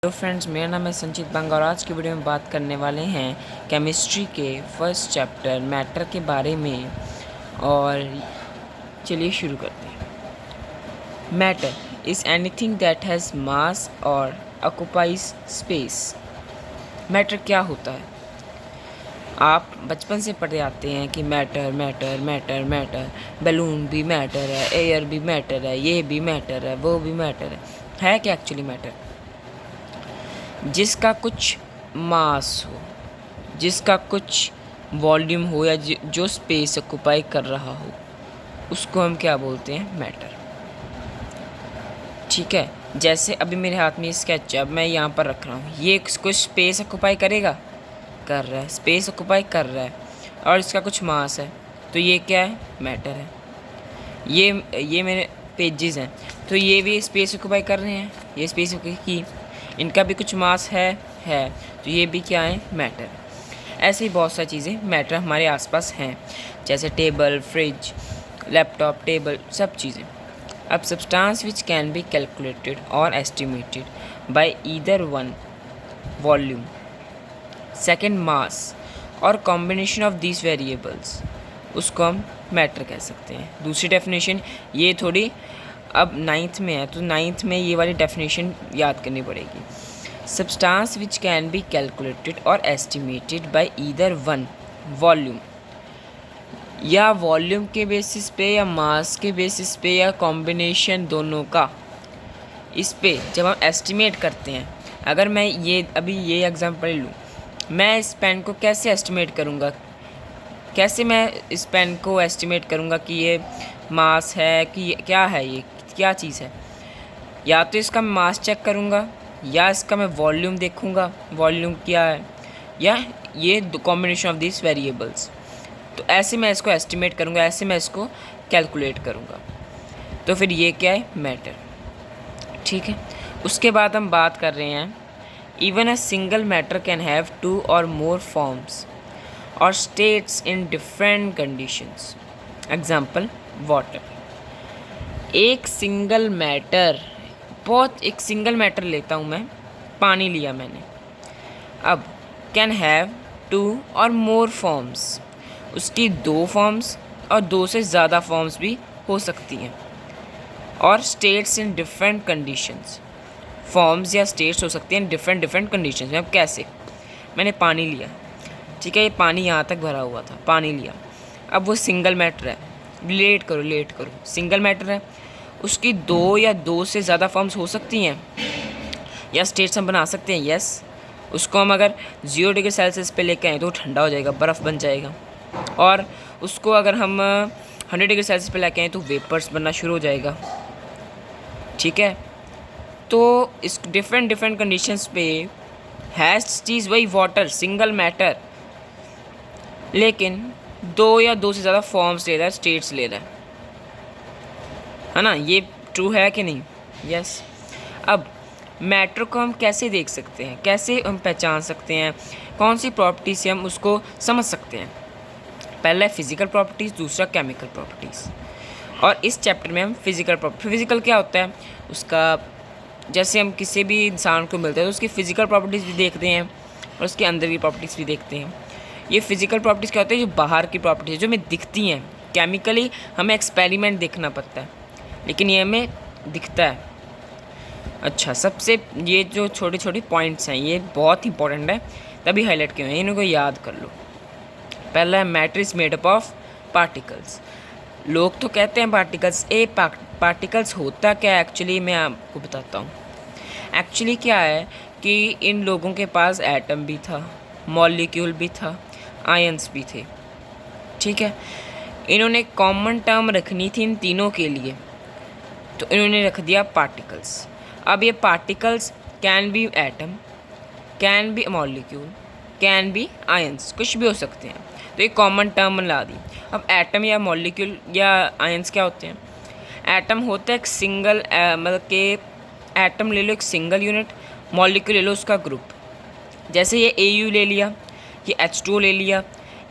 Hello friends, मेरा नाम है संचित बंग और आज की वीडियो में बात करने वाले हैं केमिस्ट्री के फर्स्ट चैप्टर मैटर के बारे में। और चलिए शुरू करते हैं। Matter is anything that has मास और ऑक्युपाइज स्पेस। मैटर क्या होता है? आप बचपन से पढ़े आते हैं कि matter matter matter matter, balloon भी मैटर है, एयर भी मैटर है, ये भी मैटर है, वो भी मैटर है क्या एक्चुअली मैटर? जिसका कुछ मास हो, जिसका कुछ वॉल्यूम हो या जो स्पेस ऑक्युपाई कर रहा हो, उसको हम क्या बोलते हैं? मैटर। ठीक है, जैसे अभी मेरे हाथ में स्केच है, अब मैं यहाँ पर रख रहा हूँ, ये कुछ स्पेस ऑक्युपाई करेगा, कर रहा है, स्पेस ऑक्युपाई कर रहा है, और इसका कुछ मास है, तो ये क्या है? मैटर है। ये मेरे पेजेस हैं, तो ये भी स्पेस ऑक्युपाई कर रहे हैं, ये स्पेस की, इनका भी कुछ मास है, तो ये भी क्या है? मैटर। ऐसे ही बहुत सारी चीज़ें मैटर हमारे आसपास हैं, जैसे टेबल, फ्रिज, लैपटॉप, टेबल, सब चीज़ें। अब substance which can be calculated और estimated by either one volume, second mass और कॉम्बिनेशन ऑफ दीज वेरिएबल्स, उसको हम मैटर कह सकते हैं। दूसरी डेफिनेशन ये थोड़ी अब 9th में है, तो 9th में ये वाली डेफिनेशन याद करनी पड़ेगी। Substance which can be calculated और estimated by either one volume, या वॉल्यूम के बेसिस पे या मास के बेसिस पे या कॉम्बिनेशन दोनों का। इस पे जब हम एस्टिमेट करते हैं, अगर मैं अभी ये एग्जांपल लूँ, मैं इस पेन को कैसे एस्टिमेट करूँगा? कैसे मैं इस पेन को एस्टिमेट करूँगा कि ये मास है कि ये क्या है, ये क्या चीज़ है? या तो इसका मैं मास चेक करूँगा, या इसका मैं वॉल्यूम देखूँगा, वॉल्यूम क्या है, या ये कॉम्बिनेशन ऑफ दिस वेरिएबल्स। तो ऐसे मैं इसको एस्टिमेट करूँगा, ऐसे मैं इसको कैलकुलेट करूँगा। तो फिर ये क्या है? मैटर। ठीक है, उसके बाद हम बात कर रहे हैं, even a single matter can have 2 और मोर फॉर्म्स और states in different conditions. Example, water. एक सिंगल मैटर लेता हूँ मैं, पानी लिया मैंने। अब कैन हैव 2 और मोर फॉर्म्स, उसकी 2 फॉर्म्स और 2 से ज़्यादा फॉर्म्स भी हो सकती हैं। और states in different conditions, forms या स्टेट्स हो सकती हैं डिफरेंट कंडीशंस में। अब कैसे? मैंने पानी लिया, ठीक है, ये पानी यहाँ तक भरा हुआ था, पानी लिया। अब वो सिंगल मैटर है, रिलेट करो, सिंगल मैटर है, उसकी 2 या 2 से ज़्यादा फॉर्म्स हो सकती हैं या स्टेट्स हम बना सकते हैं। यस, उसको हम अगर 0 डिग्री सेल्सियस पे लेके आए तो ठंडा हो जाएगा, बर्फ़ बन जाएगा। और उसको अगर हम 100 डिग्री सेल्सियस पे लेके आए तो वेपर्स बनना शुरू हो जाएगा। ठीक है, तो इस डिफरेंट कंडीशंस पे है चीज़ वही वाटर, सिंगल मैटर, लेकिन 2 या 2 से ज़्यादा फॉर्म्स ले रहा है, स्टेट्स ले रहा है ना? ये ट्रू है कि नहीं? यस। अब मैटर को हम कैसे देख सकते हैं, कैसे हम पहचान सकते हैं, कौन सी प्रॉपर्टी से हम उसको समझ सकते हैं? पहला है फिज़िकल प्रॉपर्टीज़, दूसरा केमिकल प्रॉपर्टीज़। और इस चैप्टर में हम फिज़िकल क्या होता है उसका, जैसे हम किसी भी इंसान को मिलते हैं तो उसकी फ़िज़िकल प्रॉपर्टीज़ भी देखते हैं और उसके अंदर की प्रॉपर्टीज़ भी देखते हैं। ये फिज़िकल प्रॉपर्टीज़ क्या होती है? जो बाहर की प्रॉपर्टीज़ जो हमें दिखती हैं, केमिकली हमें एक्सपेरिमेंट देखना पड़ता है, लेकिन ये हमें दिखता है। अच्छा, सबसे ये जो छोटे पॉइंट्स हैं ये बहुत इंपॉर्टेंट है, तभी हाईलाइट किए हैं, इनको याद कर लो। पहला है matter is made up of particles. लोग तो कहते हैं पार्टिकल्स, पार्टिकल्स होता क्या है एक्चुअली, मैं आपको बताता हूँ। एक्चुअली क्या है कि इन लोगों के पास एटम भी था, मॉलिक्यूल भी था, आयंस भी थे। ठीक है, इन्होंने कॉमन टर्म रखनी थी इन तीनों के लिए, तो इन्होंने रख दिया पार्टिकल्स। अब ये particles can be atom, can be molecule, can be ions, कुछ भी हो सकते हैं, तो ये कॉमन टर्म ला दी। अब एटम या मॉलिक्यूल या आयंस क्या होते हैं? एटम होता है एक सिंगल, मतलब कि एटम ले लो एक सिंगल यूनिट, मॉलिक्यूल ले लो उसका ग्रुप। जैसे ये AU ले लिया, ये H2O ले लिया,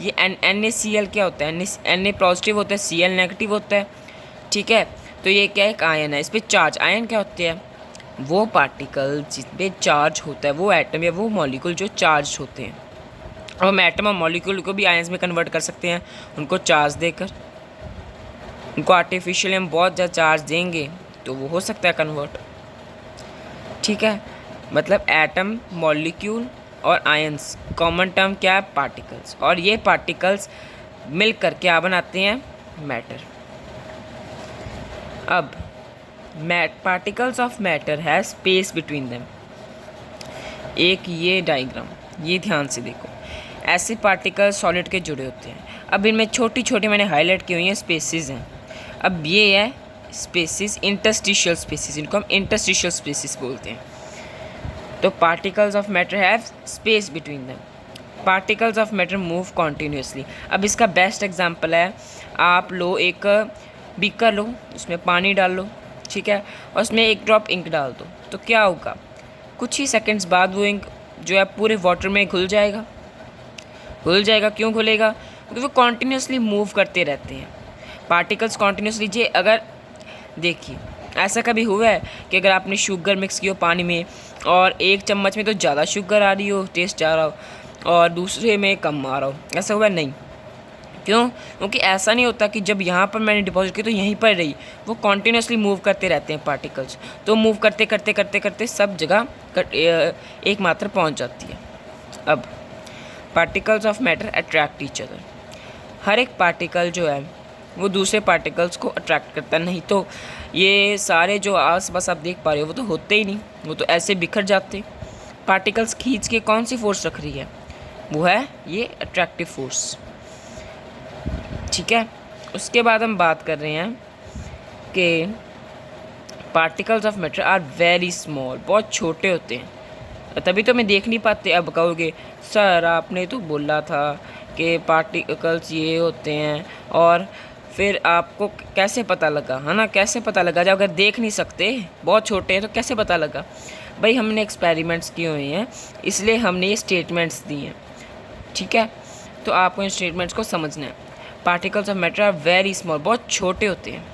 ये NaCl क्या होता है? Na पॉजिटिव होता है, Cl नेगेटिव होता है। ठीक है, तो ये क्या है? एक आयन है, इस पर चार्ज। आयन क्या होते हैं? वो पार्टिकल जिस पे चार्ज होता है, वो एटम या वो मॉलिक्यूल जो चार्ज होते हैं। अब हम एटम और मॉलिक्यूल को भी आयंस में कन्वर्ट कर सकते हैं उनको चार्ज देकर। उनको आर्टिफिशियली हम बहुत ज़्यादा चार्ज देंगे तो वो हो सकता है कन्वर्ट। ठीक है, मतलब एटम, मॉलिक्यूल और आयंस, कॉमन टर्म क्या है? पार्टिकल्स। और ये पार्टिकल्स मिलकर क्या बनाते हैं? मैटर। अब पार्टिकल्स ऑफ मैटर है स्पेस बिटवीन देम। एक ये डायग्राम, ये ध्यान से देखो, ऐसे पार्टिकल सॉलिड के जुड़े होते हैं। अब इनमें छोटी छोटी मैंने हाईलाइट की हुई हैं स्पेसिस हैं। अब ये है स्पेसिस, इंटरस्टिशियल स्पेसिस, इनको हम इंटरस्टिशियल स्पेसिस बोलते हैं। तो particles of matter have space between them. Particles of matter move continuously. अब इसका बेस्ट एग्जांपल है, आप लो एक बीकर लो, उसमें पानी डाल लो, ठीक है, और उसमें एक ड्रॉप इंक डाल दो, तो क्या होगा? कुछ ही सेकंड्स बाद वो इंक जो है पूरे वाटर में घुल जाएगा। घुल जाएगा, क्यों घुलेगा? क्योंकि वो कॉन्टीन्यूसली मूव करते रहते हैं पार्टिकल्स कॉन्टीन्यूसली। जे अगर देखिए, ऐसा कभी हुआ है कि अगर आपने शुगर मिक्स की हो पानी में और एक चम्मच में तो ज़्यादा शुगर आ रही हो, टेस्ट आ रहा हो, और दूसरे में कम आ रहा हो? ऐसा हुआ नहीं। क्यों? क्योंकि ऐसा नहीं होता कि जब यहाँ पर मैंने डिपॉजिट की तो यहीं पर रही, वो कॉन्टीन्यूसली मूव करते रहते हैं पार्टिकल्स। तो मूव करते करते करते करते सब जगह एक मात्रा पहुँच जाती है। अब particles of matter attract each other. हर एक पार्टिकल जो है वो दूसरे पार्टिकल्स को अट्रैक्ट करता है, नहीं तो ये सारे जो आस पास आप देख पा रहे हो वो तो होते ही नहीं, वो तो ऐसे बिखर जाते। पार्टिकल्स खींच के कौन सी फोर्स रख रही है? वो है ये अट्रैक्टिव फोर्स। ठीक है, उसके बाद हम बात कर रहे हैं कि particles of matter are very small, बहुत छोटे होते हैं, तभी तो मैं देख नहीं पाते। अब कहोगे सर आपने तो बोला था कि पार्टिकल्स ये होते हैं, और फिर आपको कैसे पता लगा? है ना, कैसे पता लगा? जब अगर देख नहीं सकते, बहुत छोटे हैं, तो कैसे पता लगा? भाई हमने एक्सपेरिमेंट्स किए हुए हैं, इसलिए हमने ये स्टेटमेंट्स दी हैं। ठीक है, तो आपको इन स्टेटमेंट्स को समझना है। Particles of matter are very small, बहुत छोटे होते हैं।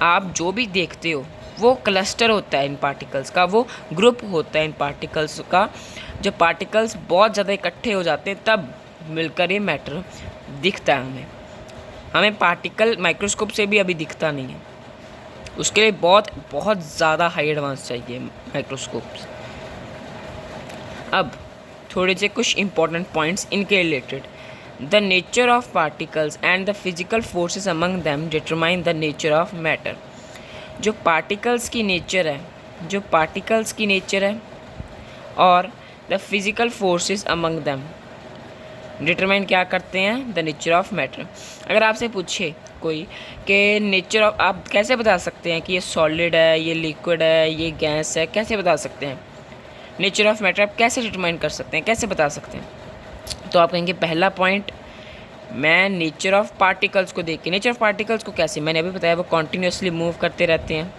आप जो भी देखते हो वो क्लस्टर होता है इन पार्टिकल्स का, वो ग्रुप होता है इन पार्टिकल्स का। जब पार्टिकल्स बहुत ज़्यादा इकट्ठे हो जाते हैं तब मिलकर ये मैटर दिखता है हमें पार्टिकल माइक्रोस्कोप से भी अभी दिखता नहीं है, उसके लिए बहुत बहुत ज़्यादा हाई एडवांस चाहिए माइक्रोस्कोप्स। अब थोड़े से कुछ इंपॉर्टेंट पॉइंट्स इनके related. The nature of particles and the physical forces among them determine the nature of matter. जो पार्टिकल्स की नेचर है, जो पार्टिकल्स की नेचर है और the physical forces among them determine क्या करते हैं? The nature of matter. अगर आपसे पूछे कोई कि नेचर ऑफ, आप कैसे बता सकते हैं कि ये सॉलिड है, ये लिक्विड है, ये गैस है, कैसे बता सकते हैं? नेचर ऑफ मैटर आप कैसे डिटरमाइन कर सकते हैं, कैसे बता सकते हैं? तो आप कहेंगे पहला पॉइंट, मैं नेचर ऑफ पार्टिकल्स को देख के। नेचर ऑफ पार्टिकल्स को कैसे? मैंने अभी बताया, वो कॉन्टीन्यूसली मूव करते रहते हैं,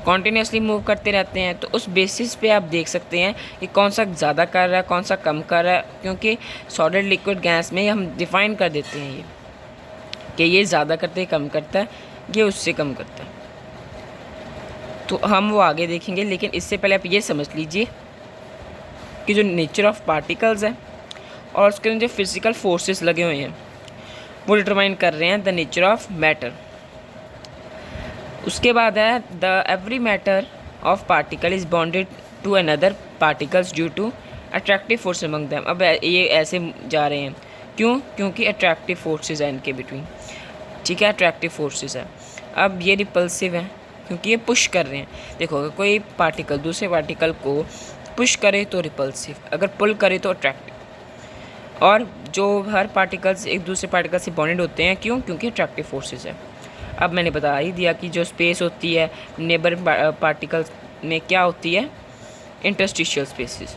कॉन्टीन्यूसली मूव करते रहते हैं। तो उस बेसिस पे आप देख सकते हैं कि कौन सा ज़्यादा कर रहा है, कौन सा कम कर रहा है, क्योंकि सॉलिड लिक्विड गैस में हम डिफ़ाइन कर देते हैं ये कि ये ज़्यादा करते कम करता है, ये उससे कम करता है। तो हम वो आगे देखेंगे, लेकिन इससे पहले आप ये समझ लीजिए कि जो नेचर ऑफ पार्टिकल्स है और उसके अंदर जो फिजिकल फोर्सेस लगे हुए हैं वो डिटरमाइन कर रहे हैं द नेचर ऑफ मैटर। उसके बाद है the every matter of particle is bonded to another particles due to attractive force among them. अब ये ऐसे जा रहे हैं, क्यों? क्योंकि अट्रैक्टिव फोर्सेस है इनके बिटवीन। ठीक है, अट्रैक्टिव फोर्सेस है। अब ये रिपल्सिव है क्योंकि ये पुश कर रहे हैं। देखो, अगर कोई पार्टिकल दूसरे पार्टिकल को पुश करे तो रिपल्सिव, अगर पुल करे तो अट्रैक्टिव। और जो हर पार्टिकल्स एक दूसरे पार्टिकल से बॉन्डेड होते हैं, क्यों? क्योंकि अट्रैक्टिव फोर्सेस है। अब मैंने बता ही दिया कि जो स्पेस होती है नेबर पार्टिकल्स में क्या होती है? Interstitial spaces.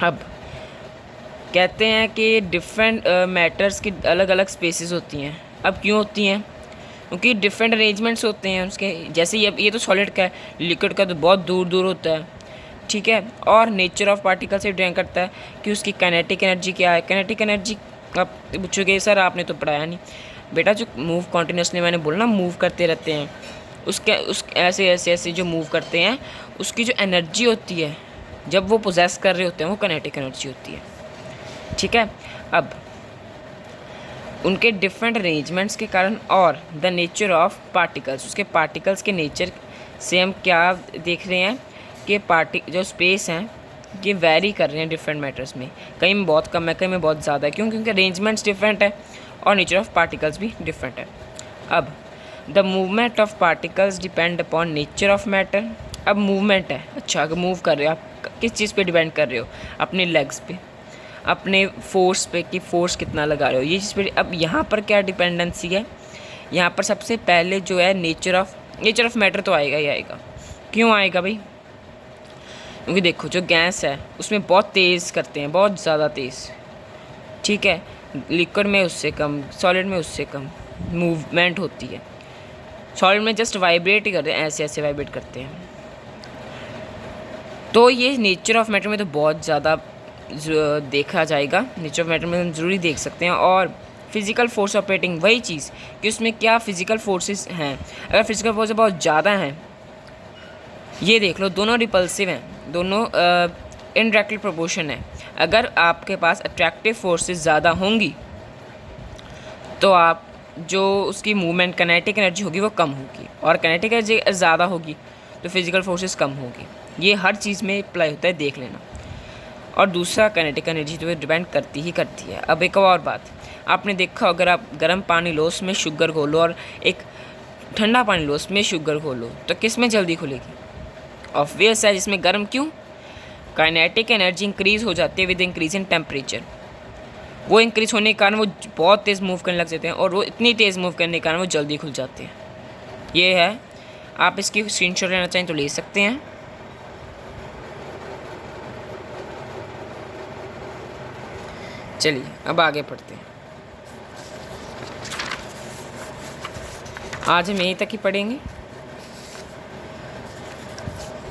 अब कहते हैं कि डिफरेंट मैटर्स की अलग अलग स्पेसिस होती हैं। अब क्यों होती हैं? क्योंकि डिफरेंट अरेंजमेंट्स होते हैं उसके। जैसे ये तो सॉलिड का है, लिक्विड का तो बहुत दूर दूर होता है। ठीक है, और नेचर ऑफ पार्टिकल से डिपेंड करता है कि उसकी काइनेटिक एनर्जी क्या है। काइनेटिक एनर्जी आप पूछोगे सर आपने तो पढ़ाया नहीं। बेटा, जो मूव कॉन्टीन्यूसली, मैंने बोला ना, मूव करते रहते हैं, उस ऐसे ऐसे ऐसे जो मूव करते हैं, उसकी जो एनर्जी होती है जब वो पोजेस कर रहे होते हैं, वो काइनेटिक एनर्जी होती है। ठीक है, अब उनके डिफरेंट अरेंजमेंट्स के कारण और द नेचर ऑफ पार्टिकल्स, उसके पार्टिकल्स के नेचर से हम क्या देख रहे हैं कि जो स्पेस हैं ये वेरी कर रहे हैं डिफरेंट मैटर्स में, कहीं में बहुत कम है, कहीं में बहुत ज़्यादा है। क्यों? क्योंकि अरेंजमेंट्स डिफरेंट है और नेचर ऑफ पार्टिकल्स भी डिफरेंट है। अब the movement of particles depend upon nature of matter. अब मूवमेंट है, अच्छा अगर मूव कर रहे हो आप किस चीज़ पे डिपेंड कर रहे हो? अपने लेग्स पे, अपने फोर्स पे कि फोर्स कितना लगा रहे हो, ये चीज़ पे। अब यहाँ पर क्या डिपेंडेंसी है? यहाँ पर सबसे पहले जो है नेचर ऑफ मैटर तो आएगा ही आएगा। क्यों आएगा भाई? क्योंकि देखो जो गैस है उसमें बहुत तेज़ करते हैं, बहुत ज़्यादा तेज़, ठीक है। लिक्विड में उससे कम, सॉलिड में उससे कम मूवमेंट होती है। सॉलिड में जस्ट वाइब्रेट ही करते हैं, ऐसे ऐसे वाइब्रेट करते हैं। तो ये नेचर ऑफ मैटर में तो बहुत ज़्यादा देखा जाएगा, नेचर ऑफ मैटर में हम ज़रूरी देख सकते हैं। और फिज़िकल फोर्स ऑपरेटिंग, वही चीज़ कि उसमें क्या फ़िज़िकल फोर्सेस हैं। अगर फिज़िकल फोर्स बहुत ज़्यादा हैं, ये देख लो दोनों रिपल्सिव हैं, दोनों इनडायरेक्टली प्रोपोर्शन है। अगर आपके पास अट्रैक्टिव फोर्सेस ज़्यादा होंगी तो आप जो उसकी मूवमेंट काइनेटिक एनर्जी होगी वो कम होगी, और काइनेटिक एनर्जी ज़्यादा होगी तो फिज़िकल फोर्सेस कम होगी। ये हर चीज़ में अप्लाई होता है, देख लेना। और दूसरा काइनेटिक एनर्जी तो डिपेंड करती ही करती है। अब एक और बात, आपने देखा अगर आप गर्म पानी लो उसमें शुगर घोलो और एक ठंडा पानी लो उसमें शुगर घोलो तो किस में जल्दी खुलेगी? ऑब्वियस है जिसमें गर्म। क्यों? काइनेटिक एनर्जी इंक्रीज़ हो जाती है विद इंक्रीज इन टेम्परेचर। वो इंक्रीज होने के कारण वो बहुत तेज़ मूव करने लग जाते हैं, और वो इतनी तेज़ मूव करने के कारण वो जल्दी खुल जाते हैं। ये है, आप इसकी स्क्रीनशॉट लेना चाहें तो ले सकते हैं। चलिए अब आगे पढ़ते हैं। आज हम यहीं तक ही पढ़ेंगे।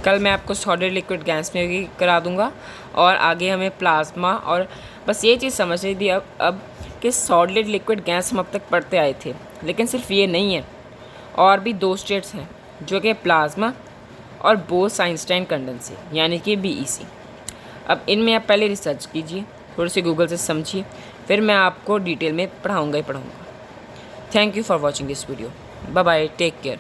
कल मैं आपको सॉलिड लिक्विड गैस में भी करा दूंगा, और आगे हमें प्लाज्मा। और बस ये चीज़ समझ लीजिए अब कि सॉलिड लिक्विड गैस हम अब तक पढ़ते आए थे, लेकिन सिर्फ ये नहीं है, और भी दो स्टेट्स हैं जो कि प्लाज्मा और बोस-आइंस्टाइन कंडेंसेशन, यानी कि BEC। अब इनमें आप पहले रिसर्च कीजिए, थोड़ी सी गूगल से समझिए, फिर मैं आपको डिटेल में पढ़ाऊँगा ही पढ़ाऊँगा। Thank you for watching this video. Bye bye, take care.